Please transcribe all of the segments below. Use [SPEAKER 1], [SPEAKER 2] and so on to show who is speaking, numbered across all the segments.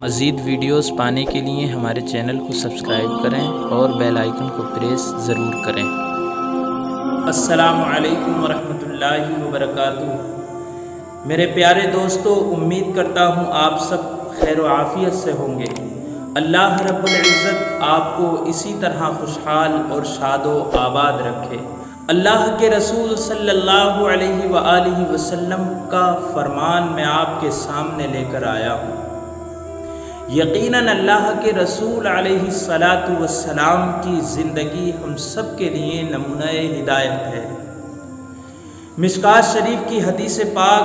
[SPEAKER 1] مزید ویڈیوز پانے کے لیے ہمارے چینل کو سبسکرائب کریں اور بیل آئیکن کو پریس ضرور کریں۔ السلام علیکم ورحمۃ اللہ وبرکاتہ۔ میرے پیارے دوستو، امید کرتا ہوں آپ سب خیر و عافیت سے ہوں گے۔ اللہ رب العزت آپ کو اسی طرح خوشحال اور شاد و آباد رکھے۔ اللہ کے رسول صلی اللہ علیہ وآلہ وسلم کا فرمان میں آپ کے سامنے لے کر آیا ہوں۔ یقیناً اللہ کے رسول علیہ السلام کی زندگی ہم سب کے لیے نمونہ ہدایت ہے۔ مشکوٰۃ شریف کی حدیث پاک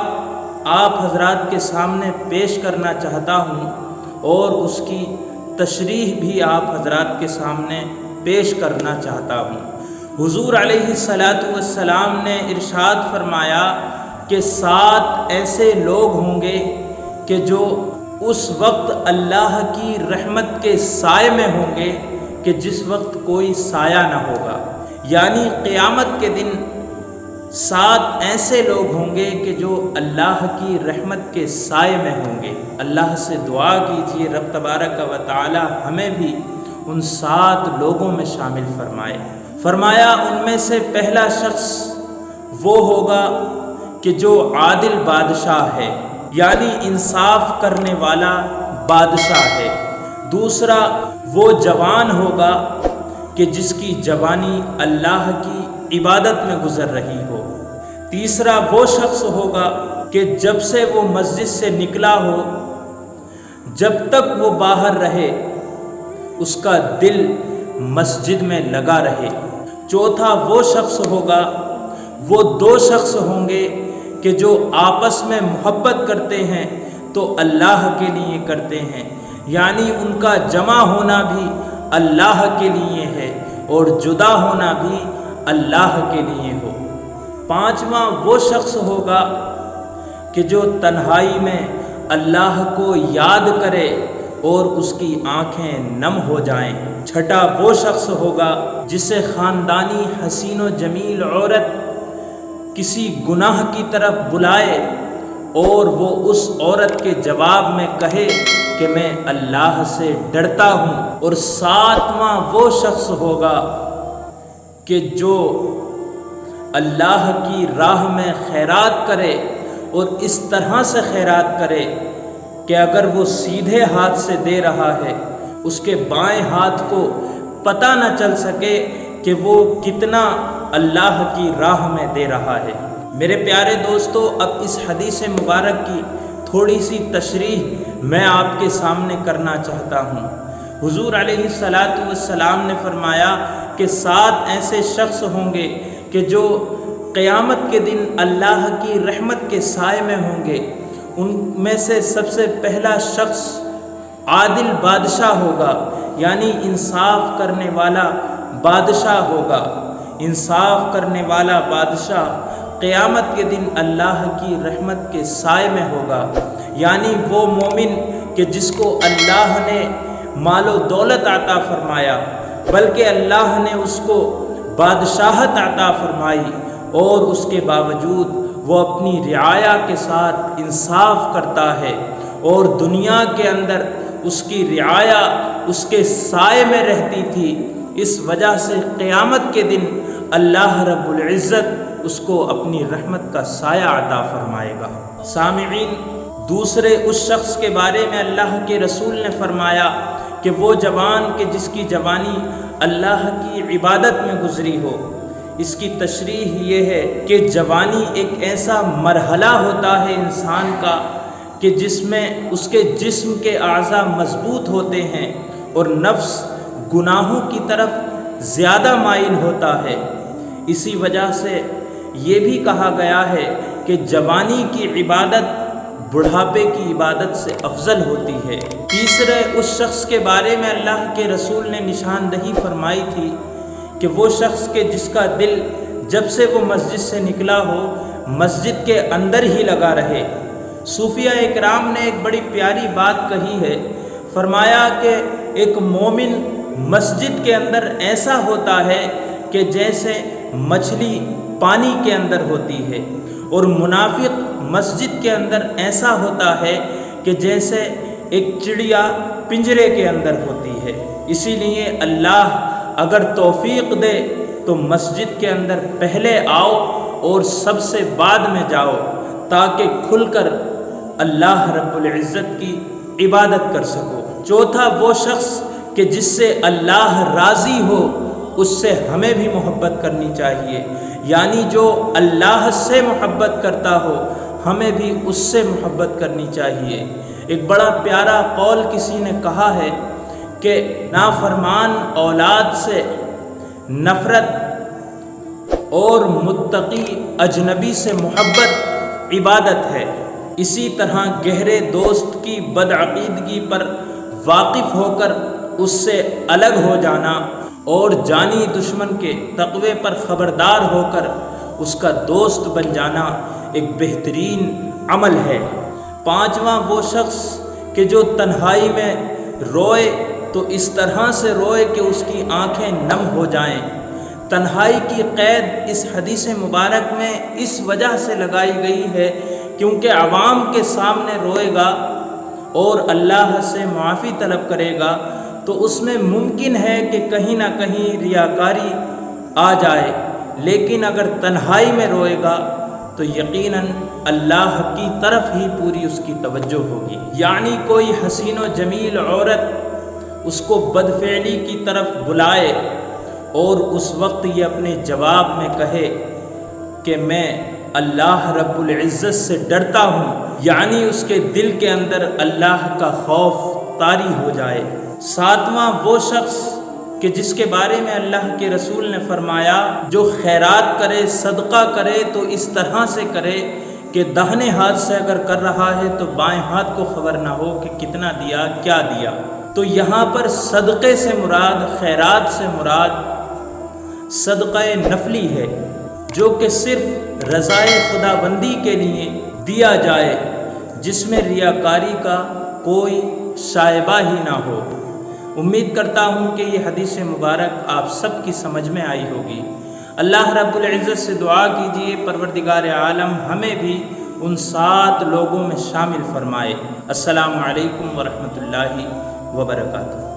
[SPEAKER 1] آپ حضرات کے سامنے پیش کرنا چاہتا ہوں اور اس کی تشریح بھی آپ حضرات کے سامنے پیش کرنا چاہتا ہوں۔ حضور علیہ السلام نے ارشاد فرمایا کہ 7 ایسے لوگ ہوں گے کہ جو اس وقت اللہ کی رحمت کے سائے میں ہوں گے کہ جس وقت کوئی سایہ نہ ہوگا، یعنی قیامت کے دن 7 ایسے لوگ ہوں گے کہ جو اللہ کی رحمت کے سائے میں ہوں گے۔ اللہ سے دعا کیجیے رب تبارک و تعالی ہمیں بھی ان 7 لوگوں میں شامل فرمائے۔ فرمایا ان میں سے پہلا شخص وہ ہوگا کہ جو عادل بادشاہ ہے، یعنی انصاف کرنے والا بادشاہ ہے۔ دوسرا وہ جوان ہوگا کہ جس کی جوانی اللہ کی عبادت میں گزر رہی ہو۔ تیسرا وہ شخص ہوگا کہ جب سے وہ مسجد سے نکلا ہو، جب تک وہ باہر رہے اس کا دل مسجد میں لگا رہے۔ چوتھا وہ شخص ہوگا، وہ 2 شخص ہوں گے کہ جو آپس میں محبت کرتے ہیں تو اللہ کے لیے کرتے ہیں، یعنی ان کا جمع ہونا بھی اللہ کے لیے ہے اور جدا ہونا بھی اللہ کے لیے ہو۔ 5واں وہ شخص ہوگا کہ جو تنہائی میں اللہ کو یاد کرے اور اس کی آنکھیں نم ہو جائیں۔ 6واں وہ شخص ہوگا جسے خاندانی حسین و جمیل عورت کسی گناہ کی طرف بلائے اور وہ اس عورت کے جواب میں کہے کہ میں اللہ سے ڈرتا ہوں۔ اور 7واں وہ شخص ہوگا کہ جو اللہ کی راہ میں خیرات کرے اور اس طرح سے خیرات کرے کہ اگر وہ سیدھے ہاتھ سے دے رہا ہے اس کے بائیں ہاتھ کو پتہ نہ چل سکے کہ وہ کتنا اللہ کی راہ میں دے رہا ہے۔ میرے پیارے دوستو، اب اس حدیث مبارک کی تھوڑی سی تشریح میں آپ کے سامنے کرنا چاہتا ہوں۔ حضور علیہ السلام نے فرمایا کہ 7 ایسے شخص ہوں گے کہ جو قیامت کے دن اللہ کی رحمت کے سائے میں ہوں گے۔ ان میں سے سب سے پہلا شخص عادل بادشاہ ہوگا، یعنی انصاف کرنے والا بادشاہ ہوگا۔ انصاف کرنے والا بادشاہ قیامت کے دن اللہ کی رحمت کے سائے میں ہوگا، یعنی وہ مومن کہ جس کو اللہ نے مال و دولت عطا فرمایا، بلکہ اللہ نے اس کو بادشاہت عطا فرمائی اور اس کے باوجود وہ اپنی رعایا کے ساتھ انصاف کرتا ہے اور دنیا کے اندر اس کی رعایا اس کے سائے میں رہتی تھی۔ اس وجہ سے قیامت کے دن اللہ رب العزت اس کو اپنی رحمت کا سایہ عطا فرمائے گا۔ سامعین، دوسرے اس شخص کے بارے میں اللہ کے رسول نے فرمایا کہ وہ جوان کہ جس کی جوانی اللہ کی عبادت میں گزری ہو۔ اس کی تشریح یہ ہے کہ جوانی ایک ایسا مرحلہ ہوتا ہے انسان کا کہ جس میں اس کے جسم کے اعضاء مضبوط ہوتے ہیں اور نفس گناہوں کی طرف زیادہ مائل ہوتا ہے۔ اسی وجہ سے یہ بھی کہا گیا ہے کہ جوانی کی عبادت بڑھاپے کی عبادت سے افضل ہوتی ہے۔ تیسرے اس شخص کے بارے میں اللہ کے رسول نے نشاندہی فرمائی تھی کہ وہ شخص کہ جس کا دل جب سے وہ مسجد سے نکلا ہو مسجد کے اندر ہی لگا رہے۔ صوفیہ اکرام نے ایک بڑی پیاری بات کہی ہے، فرمایا کہ ایک مومن مسجد کے اندر ایسا ہوتا ہے کہ جیسے مچھلی پانی کے اندر ہوتی ہے، اور منافق مسجد کے اندر ایسا ہوتا ہے کہ جیسے ایک چڑیا پنجرے کے اندر ہوتی ہے۔ اسی لیے اللہ اگر توفیق دے تو مسجد کے اندر پہلے آؤ اور سب سے بعد میں جاؤ، تاکہ کھل کر اللہ رب العزت کی عبادت کر سکو۔ چوتھا، وہ شخص کہ جس سے اللہ راضی ہو اس سے ہمیں بھی محبت کرنی چاہیے، یعنی جو اللہ سے محبت کرتا ہو ہمیں بھی اس سے محبت کرنی چاہیے۔ ایک بڑا پیارا قول کسی نے کہا ہے کہ نافرمان اولاد سے نفرت اور متقی اجنبی سے محبت عبادت ہے۔ اسی طرح گہرے دوست کی بدعقیدگی پر واقف ہو کر اس سے الگ ہو جانا اور جانی دشمن کے تقوی پر خبردار ہو کر اس کا دوست بن جانا ایک بہترین عمل ہے۔ پانچواں، وہ شخص کہ جو تنہائی میں روئے تو اس طرح سے روئے کہ اس کی آنکھیں نم ہو جائیں۔ تنہائی کی قید اس حدیث مبارک میں اس وجہ سے لگائی گئی ہے کیونکہ عوام کے سامنے روئے گا اور اللہ سے معافی طلب کرے گا تو اس میں ممکن ہے کہ کہیں نہ کہیں ریاکاری آ جائے، لیکن اگر تنہائی میں روئے گا تو یقیناً اللہ کی طرف ہی پوری اس کی توجہ ہوگی۔ یعنی کوئی حسین و جمیل عورت اس کو بدفعلی کی طرف بلائے اور اس وقت یہ اپنے جواب میں کہے کہ میں اللہ رب العزت سے ڈرتا ہوں، یعنی اس کے دل کے اندر اللہ کا خوف طاری ہو جائے۔ ساتواں، وہ شخص کہ جس کے بارے میں اللہ کے رسول نے فرمایا جو خیرات کرے، صدقہ کرے تو اس طرح سے کرے کہ داہنے ہاتھ سے اگر کر رہا ہے تو بائیں ہاتھ کو خبر نہ ہو کہ کتنا دیا، کیا دیا۔ تو یہاں پر صدقے سے مراد، خیرات سے مراد صدقہ نفلی ہے، جو کہ صرف رضائے خدا بندی کے لیے دیا جائے، جس میں ریاکاری کا کوئی شائبہ ہی نہ ہو۔ امید کرتا ہوں کہ یہ حدیث مبارک آپ سب کی سمجھ میں آئی ہوگی۔ اللہ رب العزت سے دعا کیجیے پروردگار عالم ہمیں بھی ان 7 لوگوں میں شامل فرمائے۔ السلام علیکم ورحمۃ اللہ وبرکاتہ۔